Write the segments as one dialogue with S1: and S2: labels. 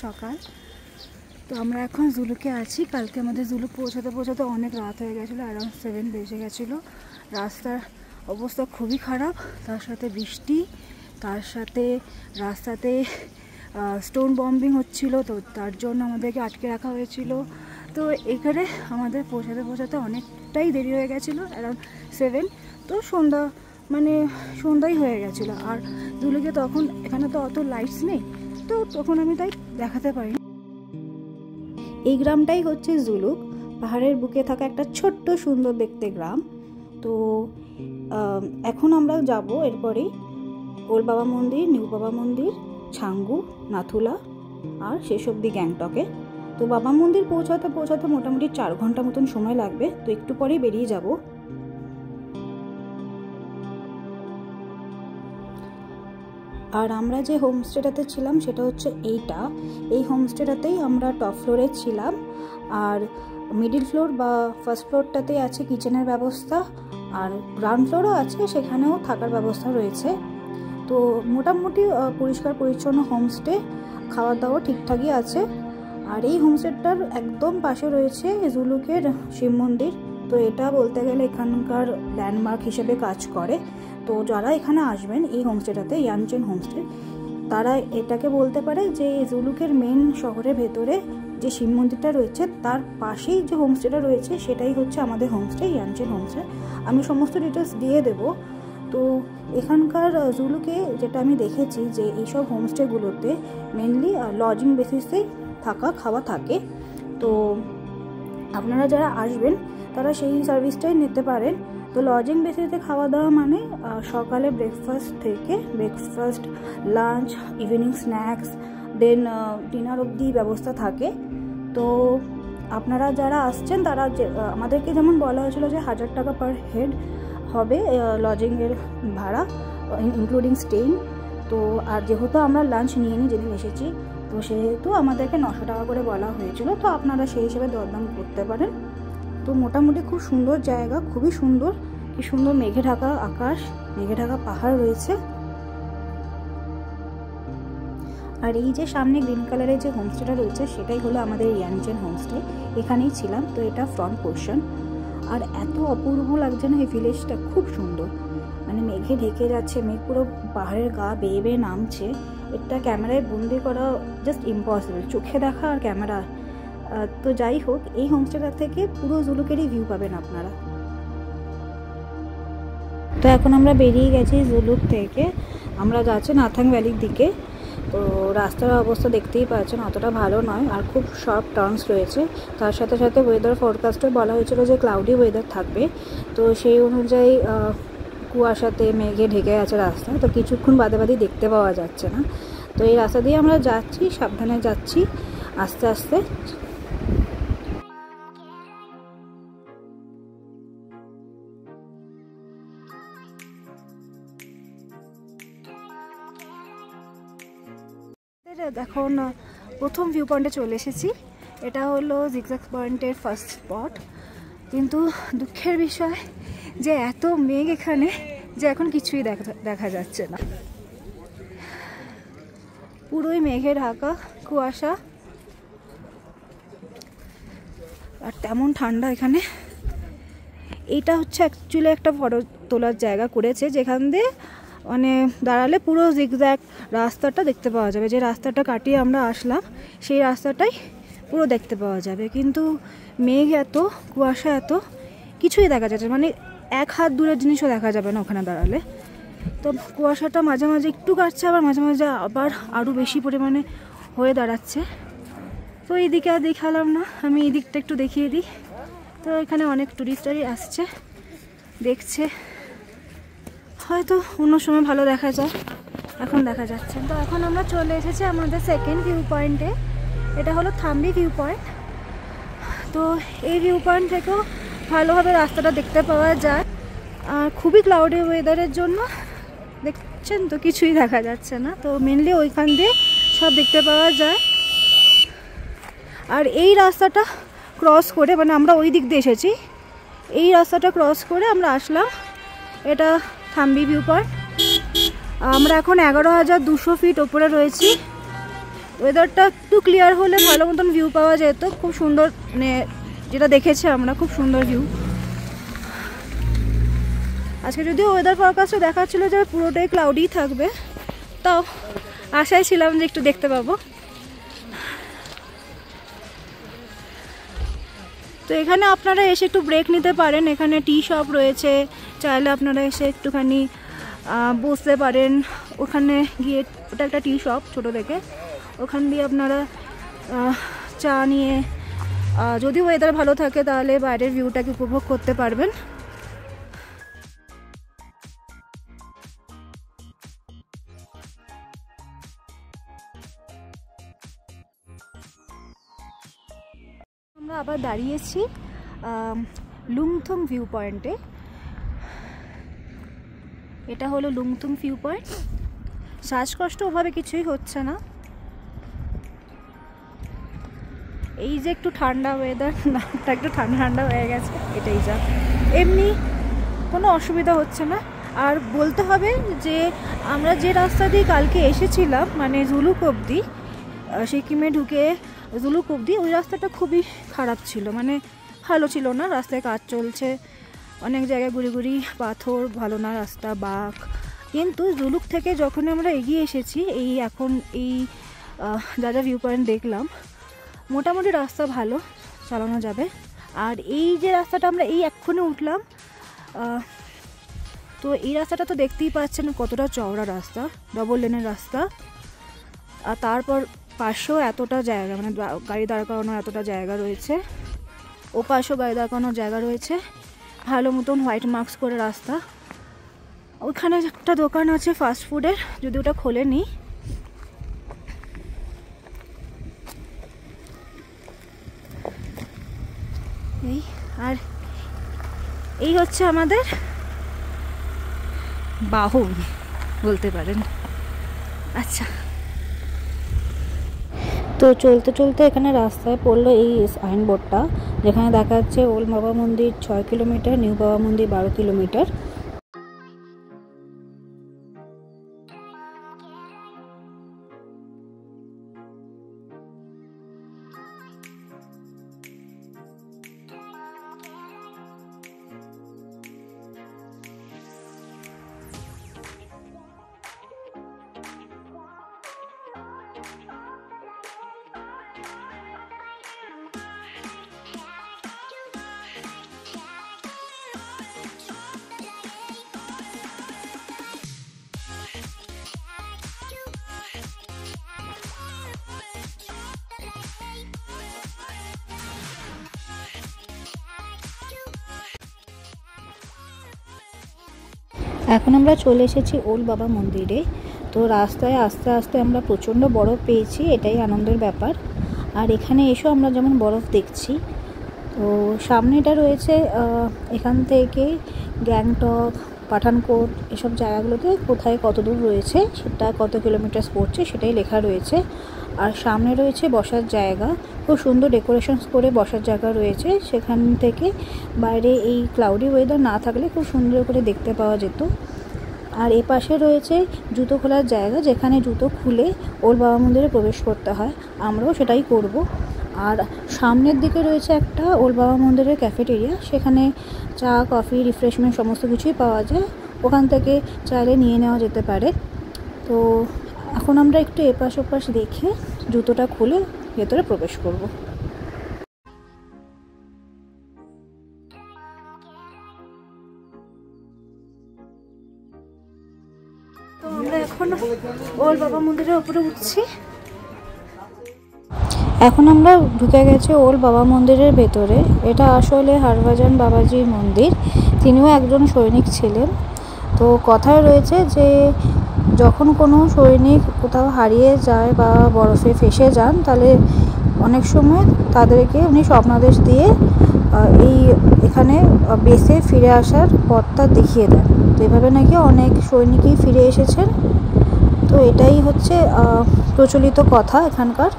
S1: সকাল। তো আমরা এখন জুলুকে আছি। কালকে আমাদের জুলুক পৌঁছাতে পৌঁছাতে অনেক রাত হয়ে গেছিলো, অ্যারাউন্ড 7 বেজে গেছিলো। রাস্তার অবস্থা খুবই খারাপ, তার সাথে বৃষ্টি, তার সাথে রাস্তাতে স্টোন বম্বিং হচ্ছিল, তো তার জন্য আমাদেরকে আটকে রাখা হয়েছিল। তো এখানে আমাদের পৌঁছাতে পৌঁছাতে অনেকটাই দেরি হয়ে গেছিলো, অ্যারাউন্ড 7। তো সন্ধ্যাই হয়ে গেছিলো। আর জুলুকে তখন এখানে তো অত লাইটস নেই, তো তখন আমি তাই দেখাতে পারি। এই গ্রামটাই হচ্ছে জুলুক, পাহাড়ের বুকে থাকা একটা ছোট্ট সুন্দর দেখতে গ্রাম। তো এখন আমরা যাব এরপরেই ওল্ড বাবা মন্দির, নিউ বাবা মন্দির, ছাঙ্গু, নাথুলা আর শেষ অবধি গ্যাংটকে। তো বাবা মন্দির পৌঁছাতে পৌঁছাতে মোটামুটি 4 ঘন্টা মতন সময় লাগবে, তো একটু পরেই বেরিয়ে যাব। আর আমরা যে হোমস্টেটাতে ছিলাম সেটা হচ্ছে এই হোমস্টেটাতেই আমরা টপ ফ্লোরে ছিলাম। আর মিডিল ফ্লোর বা ফার্স্ট ফ্লোরটাতেই আছে কিচেনের ব্যবস্থা, আর গ্রাউন্ড ফ্লোরও আছে, সেখানেও থাকার ব্যবস্থা রয়েছে। তো মোটামুটি পরিষ্কার পরিচ্ছন্ন হোমস্টে, খাওয়া দাওয়া ঠিকঠাকই আছে। আর এই হোমস্টেটার একদম পাশে রয়েছে জুলুকের শিব মন্দির। তো এটা বলতে গেলে এখানকার ল্যান্ডমার্ক হিসেবে কাজ করে। তো যারা এখানে আসবেন এই হোমস্টেটাতে, ইয়ানচেন হোমস্টে, তারা এটাকে বলতে পারে যে জুলুকের মেন শহরের ভেতরে যে শিব মন্দিরটা রয়েছে তার পাশেই যে হোমস্টেটা রয়েছে সেটাই হচ্ছে আমাদের হোমস্টে, ইয়ানচেন হোমস্টে। আমি সমস্ত ডিটেলস দিয়ে দেব। তো এখানকার জুলুকে যেটা আমি দেখেছি যে এইসব হোমস্টেগুলোতে মেনলি লজিং বেসিসেই থাকা খাওয়া থাকে। তো আপনারা যারা আসবেন তারা সেই সার্ভিসটাই নিতে পারেন। তো লজিং বেসিসে খাওয়া দাওয়া মানে সকালে ব্রেকফাস্ট, লাঞ্চ, ইভিনিং স্ন্যাক্স, দেন ডিনার অবধি ব্যবস্থা থাকে। তো আপনারা যারা আসছেন তারা আমাদেরকে যেমন বলা হয়েছিল যে 1000 টাকা পার হেড হবে লজিংয়ের ভাড়া, ইনক্লুডিং স্টেইং। তো আর যেহেতু আমরা লাঞ্চ নিয়ে নিই যেদিন এসেছি, তো সেহেতু আমাদেরকে 900 টাকা করে বলা হয়েছিল। তো আপনারা সেই হিসেবে দরদাম করতে পারেন। তো মোটামুটি খুব সুন্দর জায়গা, খুবই সুন্দর, কি সুন্দর মেঘে ঢাকা আকাশ, মেঘে ঢাকা পাহাড় রয়েছে। আর এই যে সামনে গ্রিন কালারের যে হোমস্টেটা রয়েছে সেটাই হলো আমাদের ইয়ানচেন হোমস্টে, এখানেই ছিলাম। তো এটা ফ্রন্ট পোর্শন। আর এত অপূর্ব লাগছে না এই ভিলেজটা, খুব সুন্দর, মানে মেঘে ঢেকে যাচ্ছে, মেঘ পুরো পাহাড়ের গা বেয়ে বেয়ে নামছে। এটা ক্যামেরায় বন্দি করা জাস্ট ইম্পসিবল, চোখে দেখা আর ক্যামেরা। তো যাই হোক, এই হোমস্টেটা থেকে পুরো জুলুকেরই ভিউ পাবেন আপনারা। তো এখন আমরা বেরিয়ে গেছি জুলুক থেকে, আমরা যাচ্ছি নাথাং ভ্যালির দিকে। তো রাস্তার অবস্থা দেখতেই পাচ্ছেন, অতটা ভালো নয়, আর খুব শার্প টার্নস রয়েছে। তার সাথে সাথে ওয়েদার ফোরকাস্টে বলা হয়েছিল যে ক্লাউডি ওয়েদার থাকবে। তো সেই অনুযায়ী কুয়াশাতে মেঘে ঢেকে আছে রাস্তা, তো কিছুক্ষণ বাদে দেখতে পাওয়া যাচ্ছে না। তো এই রাস্তা দিয়ে আমরা যাচ্ছি, সাবধানে যাচ্ছি আস্তে আস্তে। এখন প্রথম ভিউ পয়েন্টে চলে এসেছি। এটা হলো জিগজ্যাগ পয়েন্টের ফার্স্ট স্পট। কিন্তু দুঃখের বিষয় যে এত মেঘ এখানে যে এখন কিছুই দেখা যাচ্ছে না, পুরোই মেঘে ঢাকা, কুয়াশা, আর তেমন ঠান্ডা এখানে। এইটা হচ্ছে অ্যাকচুয়ালি একটা ফটো তোলার জায়গা করেছে, যেখান দিয়ে মানে দাঁড়ালে পুরো জিগজ্যাগ রাস্তাটা দেখতে পাওয়া যাবে। যে রাস্তাটা কাটিয়ে আমরা আসলাম সেই রাস্তাটাই পুরো দেখতে পাওয়া যাবে। কিন্তু মেঘ এত, কুয়াশা এত, কিছুই দেখা যাচ্ছে, মানে 1 হাত দূরের জিনিসও দেখা যাবে না ওখানে দাঁড়ালে। তো কুয়াশাটা মাঝে মাঝে একটু কাটছে, আবার মাঝে মাঝে আবার আরও বেশি পরিমাণে হয়ে দাঁড়াচ্ছে। তো এই দিকে আর দেখালাম না, আমি এই দিকটা একটু দেখিয়ে দিই। তো এখানে অনেক টুরিস্টারই আসছে, দেখছে, হয়তো অন্য সময় ভালো দেখা যায়, এখন দেখা যাচ্ছে। তো এখন আমরা চলে এসেছি আমাদের সেকেন্ড ভিউ পয়েন্টে। এটা হলো থাম্বি ভিউ পয়েন্ট। তো এই ভিউ পয়েন্ট থেকেও ভালোভাবে রাস্তাটা দেখতে পাওয়া যায়। আর খুবই ক্লাউডি ওয়েদারের জন্য দেখছেন তো কিছুই দেখা যাচ্ছে না। তো মেনলি ওইখান দিয়ে সব দেখতে পাওয়া যায়। আর এই রাস্তাটা ক্রস করে, মানে আমরা ওই দিক দিয়ে এসেছি, এই রাস্তাটা ক্রস করে আমরা আসলাম এটা থাম্বি ভিউ পয়েন্ট। আমরা এখন 11,200 ফিট ওপরে রয়েছি। ওয়েদারটা একটু ক্লিয়ার হলে ভালো মতন ভিউ পাওয়া যেত, খুব সুন্দর, মানে যেটা দেখেছি আমরা খুব সুন্দর ভিউ। আজকে যদিও ওয়েদার ফরকাস্টে দেখাচ্ছিল যে পুরোটাই ক্লাউডি থাকবে, তাও আশায় ছিলাম যে একটু দেখতে পাবো। তো এখানে আপনারা এসে একটু ব্রেক নিতে পারেন, এখানে টি শপ রয়েছে, চাইলে আপনারা এসে একটুখানি বসতে পারেন। ওখানে গিয়ে, ওটা একটা টি শপ ছোটো থেকে, ওখান দিয়ে আপনারা চা নিয়ে যদি ওয়েদার ভালো থাকে তাহলে বাইরের ভিউটাকে উপভোগ করতে পারবেন। আমরা আবার দাঁড়িয়েছি লুংথং ভিউ পয়েন্টে। এটা হলো লুংথং ভিউ পয়েন্ট। শ্বাসকষ্ট ওভাবে কিছুই হচ্ছে না, এই যে একটু ঠান্ডা ওয়েদার, নাকটা একটু ঠান্ডা ঠান্ডা হয়ে গেছে, এটাই যা, এমনি কোনো অসুবিধা হচ্ছে না। আর বলতে হবে যে আমরা যে রাস্তা দিয়ে কালকে এসেছিলাম, মানে জুলুক অবধি, সিকিমে ঢুকে জুলুক অবধি, ওই রাস্তাটা খুবই খারাপ ছিল, মানে ভালো ছিল না, রাস্তায় কাজ চলছে, অনেক জায়গায় গুড়ি গুড়ি পাথর, ভালো না রাস্তা, বাঁক। কিন্তু জুলুক থেকে যখন আমরা এগিয়ে এসেছি, এই এখন এই যা যা ভিউ পয়েন্ট দেখলাম, মোটামুটি রাস্তা ভালো, চালানো যাবে। আর এই যে রাস্তাটা আমরা এই এক্ষুনি উঠলাম, তো এই রাস্তাটা তো দেখতেই পাচ্ছেন কতটা চওড়া রাস্তা, ডবল লেনের রাস্তা। আর তারপর পাশেও এতটা জায়গা, মানে গাড়ি দাঁড় করানোর এতটা জায়গা রয়েছে, ও পাশেও গাড়ি দাঁড় করানোর জায়গা রয়েছে, ভালো মতন হোয়াইট মার্কস করে রাস্তা। ওইখানে একটা দোকান আছে ফাস্ট ফুডের, যদি ওটা খোলেনি। এই আর এই হচ্ছে আমাদের বাহন বলতে পারেন। আচ্ছা, তো চলতে চলতে এখানে রাস্তায় পড়লো এই সাইনবোর্ডটা, যেখানে দেখা যাচ্ছে ওল্ড বাবা মন্দির 6 কিলোমিটার, নিউ বাবা মন্দির 12 কিলোমিটার। এখন আমরা চলে এসেছি ওল্ড বাবা মন্দিরে। তো রাস্তায় আস্তে আস্তে আমরা প্রচণ্ড বরফ পেয়েছি, এটাই আনন্দের ব্যাপার। আর এখানে এসেও আমরা যেমন বরফ দেখছি। তো সামনেটা রয়েছে, এখান থেকে গ্যাংটক, পাঠানকোট এসব জায়গাগুলোতে কোথায় কত দূর রয়েছে, সেটা কত কিলোমিটার পড়ছে সেটাই লেখা রয়েছে। আর সামনে রয়েছে বসার জায়গা, খুব সুন্দর ডেকোরেশনস করে বসার জায়গা রয়েছে, সেখান থেকে বাইরে এই ক্লাউডি ওয়েদার না থাকলে খুব সুন্দর করে দেখতে পাওয়া যেত। আর এ পাশে রয়েছে জুতো খোলার জায়গা, যেখানে জুতো খুলে ওল্ড বাবা মন্দিরে প্রবেশ করতে হয়, আমরাও সেটাই করব। আর সামনের দিকে রয়েছে একটা ওল্ড বাবা মন্দিরের ক্যাফেটেরিয়া, সেখানে চা, কফি, রিফ্রেশমেন্ট সমস্ত কিছুই পাওয়া যায়, ওখান থেকে চাইলে নিয়ে নেওয়া যেতে পারে। তো এখন আমরা একটু এপাশ ওপাশ দেখে জুতোটা খুলে ভেতরে প্রবেশ করব। তো আমরা এখন ওল্ড বাবা মন্দিরের উপরে উঠছি। এখন আমরা ঢুকে গেছি ওল্ড বাবা মন্দিরের ভেতরে। এটা আসলে হরভজন বাবাজির মন্দির, তিনিও একজন সৈনিক ছিলেন। তো কথায় রয়েছে যে যখন কোনো সৈনিক কোথাও হারিয়ে যায় বা বরফে ফেসে যান, তাহলে অনেক সময় তাদেরকে উনি স্বপ্নাদেশ দিয়ে এখানে বেসে ফিরে আসার পথটা দেখিয়ে দেন। তো এভাবে নাকি অনেক সৈনিকই ফিরে এসেছেন। তো এটাই হচ্ছে প্রচলিত কথা এখানকার।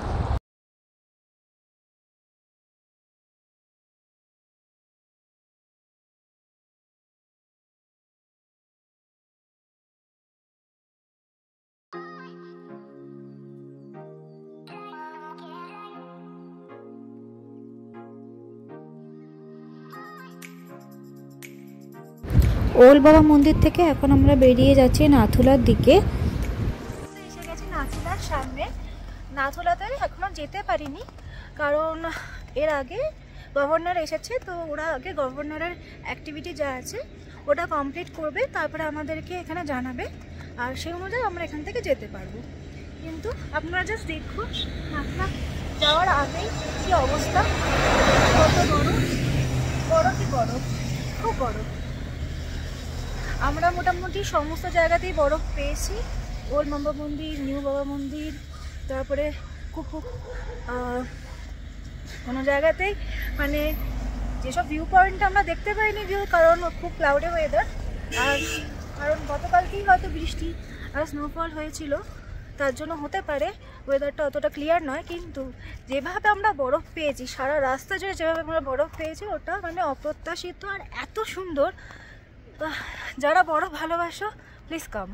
S1: ওল বাবা মন্দির থেকে এখন আমরা বেরিয়ে যাচ্ছি নাথুলার দিকে। এসে গেছি নাথুলার সামনে। নাথুলাতে এখনো যেতে পারিনি কারণ এর আগে গভর্নর এসেছে, তো ওরা আগে গভর্নরের অ্যাক্টিভিটি যা আছে ওটা কমপ্লিট করবে, তারপরে আমাদেরকে এখানে জানাবে, আর সেই অনুযায়ী আমরা এখান থেকে যেতে পারবো। কিন্তু আপনারা জাস্ট দেখুন নাথুলা যাওয়ার আগেই কী অবস্থা, কত বড় কি বরফ, খুব বরফ। আমরা মোটামুটি সমস্ত জায়গাতেই বরফ পেয়েছি, ওল্ড বাবা মন্দির, নিউ বাবা মন্দির, তারপরে খুব কোনো জায়গাতেই মানে যেসব ভিউ পয়েন্ট আমরা দেখতে পাইনি ভিউ, কারণ খুব ক্লাউডে ওয়েদার, আর কারণ গতকালকেই হয়তো বৃষ্টি আর স্নোফল হয়েছিল, তার জন্য হতে পারে ওয়েদারটা অতটা ক্লিয়ার নয়। কিন্তু যেভাবে আমরা বরফ পেয়েছি সারা রাস্তা জুড়ে, যেভাবে আমরা বরফ পেয়েছি ওটা মানে অপ্রত্যাশিত আর এত সুন্দর। যারা বরফ ভালোবাসো প্লিজ কাম।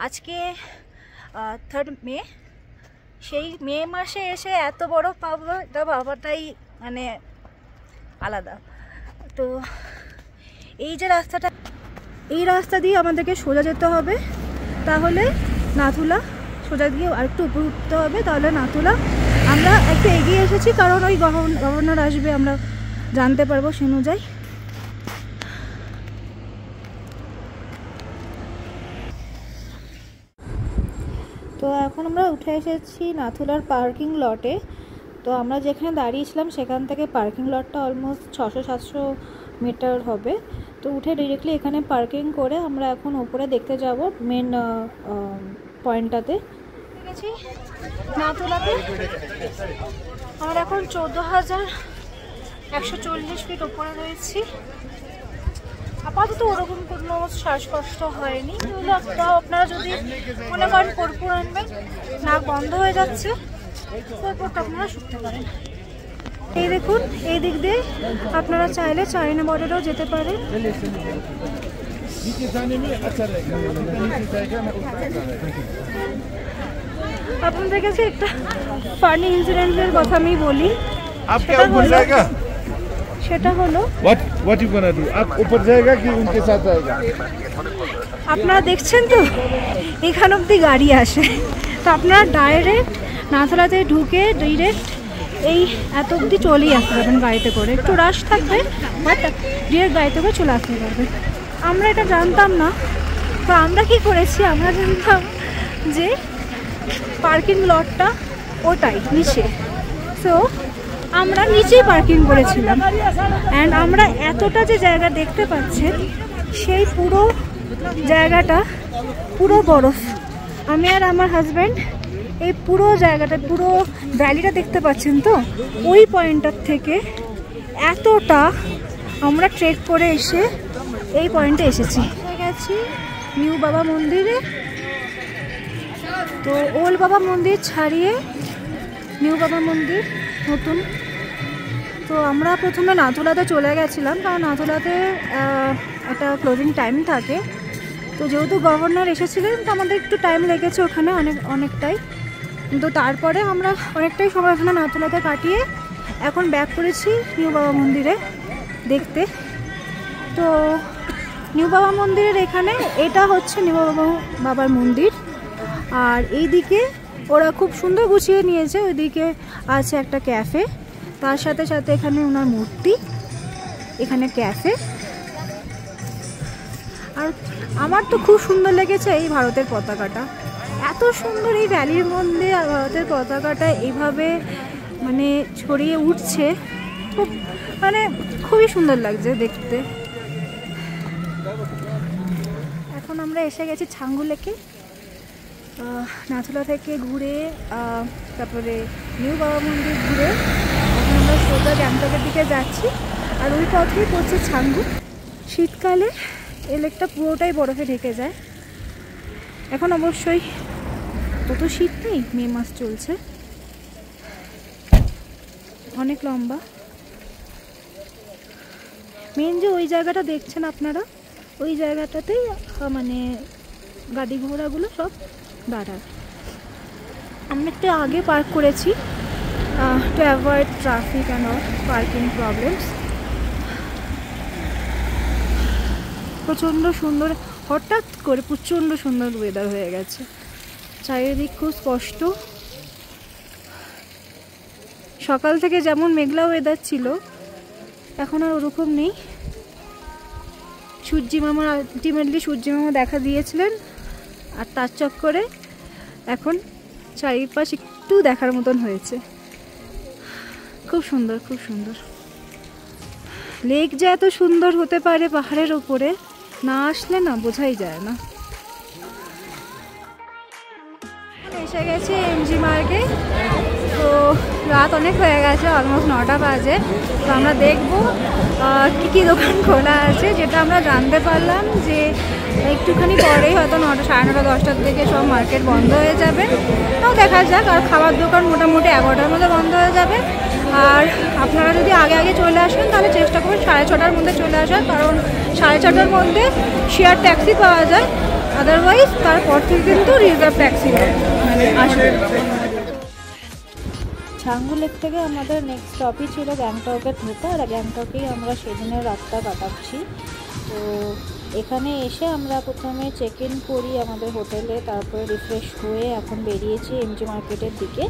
S1: আজকে 3 মে, সেই মে মাসে এসে এত বরফ পাবো এটা ভাবাটাই মানে আলাদা। তো এই যে রাস্তাটা, এই রাস্তা দিয়ে আমাদেরকে সোজা যেতে হবে, তাহলে নাথুলা সোজা দিয়ে আরেকটু উপরে উঠতে হবে, তাহলে নাথুলা। আমরা একটু এগিয়ে এসেছি কারণ ওই গভর্নর আসবে, আমরা জানতে পারবো সে অনুযায়ী। তো এখন আমরা উঠে এসেছি নাথুলার পার্কিং লটে। তো আমরা যেখানে দাঁড়িয়েছিলাম সেখান থেকে পার্কিং লটটা অলমোস্ট 600-700 মিটার হবে। তো উঠে ডিরেক্টলি এখানে পার্কিং করে আমরা এখন ওপরে দেখতে যাব মেন পয়েন্টটাতে। ঠিক আছে, নাথুলাতে আমরা এখন 14,140 ফিট ওপরে রয়েছি। আপাতত ওরকম কোনো শ্বাসকষ্ট হয়নি, আপনারা যদি মনে করেন কর্পূর আনবেন, নাক বন্ধ হয়ে যাচ্ছে, কর্পূরটা আপনারা শুকতে পারেন। এই দেখুন, এই দিক দিয়ে আপনারা চাইলে চাইনা বর্ডারেও যেতে পারেন। আপনাদের কাছে একটা ফানি ইনসিডেন্টের কথা আমি বলি। সেটা হলো
S2: what you gonna do? आप ऊपर जाएगा कि उनके साथ जाएगा?
S1: আপনারা দেখছেন তো এখান অবধি গাড়ি আসে, তো আপনারা ডাইরেক্ট নাথুলাতে ঢুকে ডিরেক্ট এই এত অবধি চলেই আসতে পারবেন গাড়িতে করে। একটু রাশ থাকবে বাট ডিরেক্ট গাড়িতে করে চলে আসতে পারবে। আমরা এটা জানতাম না, তো আমরা কি করেছি, আমরা জানতাম যে পার্কিং লটটা ওটাই নিচে, সো আমরা নিচেই পার্কিং করেছিলাম। অ্যান্ড আমরা এতটা যে জায়গা দেখতে পাচ্ছেন, সেই পুরো জায়গাটা পুরো বরফ। আমি আর আমার হাজব্যান্ড এই পুরো জায়গাটা, পুরো ভ্যালিটা দেখতে পাচ্ছেন তো, ওই পয়েন্টটার থেকে এতটা আমরা ট্রেক করে এসে এই পয়েন্টে এসেছি। গেছি নিউ বাবা মন্দিরে। তো ওল্ড বাবা মন্দির ছাড়িয়ে নিউ বাবা মন্দির নতুন। তো আমরা প্রথমে নাথুলাতে চলে গেছিলাম, কারণ নাথুলাতে একটা ক্লোজিং টাইম থাকে। তো যেহেতু গভর্নর এসেছিলেন, তো আমাদের একটু টাইম লেগেছে ওখানে, অনেকটাই। কিন্তু তারপরে আমরা অনেকটাই সময় ওখানে নাথুলাতে কাটিয়ে এখন ব্যাক করেছি নিউ বাবা মন্দিরে দেখতে। তো নিউ বাবা মন্দিরের এখানে এটা হচ্ছে নিউ বাবার মন্দির, আর এই দিকে ওরা খুব সুন্দর গুছিয়ে নিয়েছে। ওইদিকে আছে একটা ক্যাফে, তার সাথে সাথে এখানে ওনার মূর্তি, এখানে ক্যাফে। আর আমার তো খুব সুন্দর লেগেছে এই ভারতের পতাকাটা, এত সুন্দর এই ভ্যালির মধ্যে ভারতের পতাকাটা এইভাবে মানে ছড়িয়ে উঠছে, খুব মানে খুবই সুন্দর লাগছে দেখতে। এখন আমরা এসে গেছি ছাঙ্গু লেকে। নাথুলা থেকে ঘুরে তারপরে নিউ বাবা মন্দির ঘুরে এখন আমরা সোজা গ্যাংটকের দিকে যাচ্ছি, আর ওই পথেই পড়ছে ছাঙ্গু। শীতকালে এই লেকটা পুরোটাই বরফে ঢেকে যায়। এখন অবশ্যই তত শীত নেই, মে মাস চলছে, অনেক লম্বা। মেন যে ওই জায়গাটা দেখছেন আপনারা, ওই জায়গাটাতেই মানে গাড়ি ঘোড়াগুলো সব দাঁড়ায়। আমরা একটু আগে পার্ক করেছি to avoid traffic and all parking problems. প্রচণ্ড সুন্দর, হঠাৎ করে প্রচণ্ড সুন্দর ওয়েদার হয়ে গেছে, চারিদিক খুব স্পষ্ট। সকাল থেকে যেমন মেঘলা ওয়েদার ছিল এখন আর ওরকম নেই। সূর্যি মামা আলটিমেটলি সূর্যি মামা দেখা দিয়েছিলেন, আর তার চক্করে এখন চারিপাশ একটু দেখার মতন হয়েছে। খুব সুন্দর, খুব সুন্দর। লেক যে এত সুন্দর হতে পারে পাহাড়ের ওপরে, না আসলে না বোঝাই যায় না। এসে গেছে এমজি মার্গে। তো রাত অনেক হয়ে গেছে, অলমোস্ট 9টা বাজে। তো আমরা দেখবো কী কী দোকান খোলা আছে, যেটা আমরা জানতে পারলাম যে একটুখানি পরেই হয়তো 9টা, 9:30, 10টার দিকে সব মার্কেট বন্ধ হয়ে যাবে। তাও দেখা যাক। আর খাবার দোকান মোটামুটি 11টার মধ্যে বন্ধ হয়ে যাবে। আর আপনারা যদি আগে আগে চলে আসেন তাহলে চেষ্টা করবেন 6:30টার মধ্যে চলে আসার, কারণ 6:30টার মধ্যে শেয়ার ট্যাক্সি পাওয়া যায়, আদারওয়াইজ তারপর থেকে কিন্তু রিজার্ভ ট্যাক্সি মানে আসবে। ছাঙ্গু লেক থেকে আমাদের নেক্সট স্টপই ছিল গ্যাংটকে ঢোকা, আর গ্যাংটকেই আমরা সেদিনের রাতটা কাটাচ্ছি। তো এখানে এসে আমরা প্রথমে চেক ইন করি আমাদের হোটেলে, তারপরে রিফ্রেশ হয়ে এখন বেরিয়েছি এমজি মার্কেটের দিকে।